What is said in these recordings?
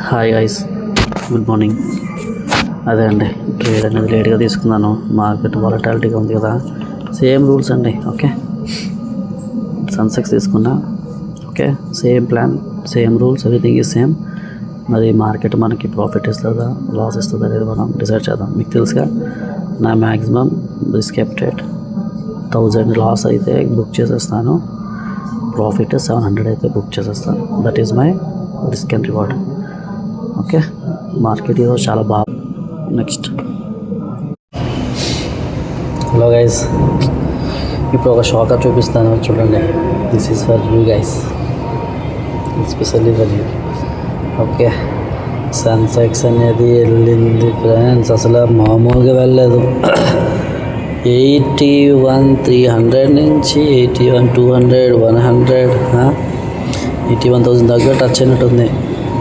Hi guys, good morning. అదే అండి, trade అనేది లేట్గా తీసుకున్నాను. మార్కెట్ వాలటాలిటీగా ఉంది కదా, సేమ్ రూల్స్ అండి. ఓకే, సన్సెక్స్ తీసుకున్నా. Okay, same plan, same rules, everything is same. మరి మార్కెట్ మనకి ప్రాఫిట్ ఇస్తుందా లాస్ ఇస్తుందా అనేది మనం డిసైడ్ చేద్దాం. మీకు తెలుసుగా, నా మ్యాక్సిమం రిస్క్ అప్డేట్ 1000 లాస్ అయితే బుక్ చేసేస్తాను, ప్రాఫిట్ 700 అయితే బుక్ చేసేస్తాను. That is my risk and reward. Okay, market ఈరోజు చాలా బాగా. నెక్స్ట్, హలో గైస్, ఇప్పుడు ఒక షాకర్ చూపిస్తాను, చూడండి. This is for you guys, especially for you. Okay, Sensex అనేది వెళ్ళింది ఫ్రెండ్స్, అసలు మామూలుగా వెళ్ళలేదు. 81,300 నుంచి 81,200, 100, 81,000 దగ్గర టచ్ అయినట్టుంది.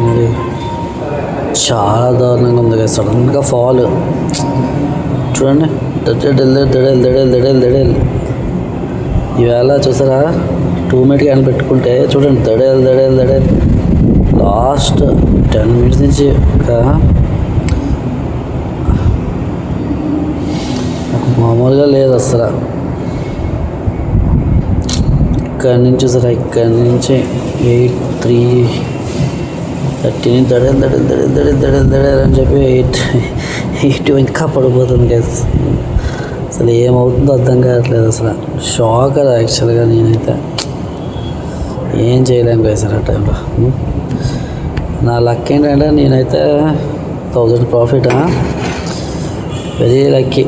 మరి చాలా దారుణంగా ఉంది కదా, సడన్గా ఫాల్ చూడండి. దడేల్ ఈవేళ చూసారా, 2 minute క్యాన్ పెట్టుకుంటే చూడండి, దడేల్ లాస్ట్ 10 minutes నుంచి మామూలుగా లేదు అసలు. ఇక్కడి నుంచి చూసారా, ఇక్కడి నుంచి 8,330 దడేల్ అని చెప్పి 8 ఇంకా పడిపోతుంది గైస్. అసలు ఏమవుతుందో అర్థం కావట్లేదు. అసలు షాకర్ యాక్చువల్గా. నేనైతే ఏం చేయలేము గైస్ ఆ టైంలో. నా లక్ ఏంటంటే నేనైతే 1000 ప్రాఫిట్, వెరీ లక్కీ.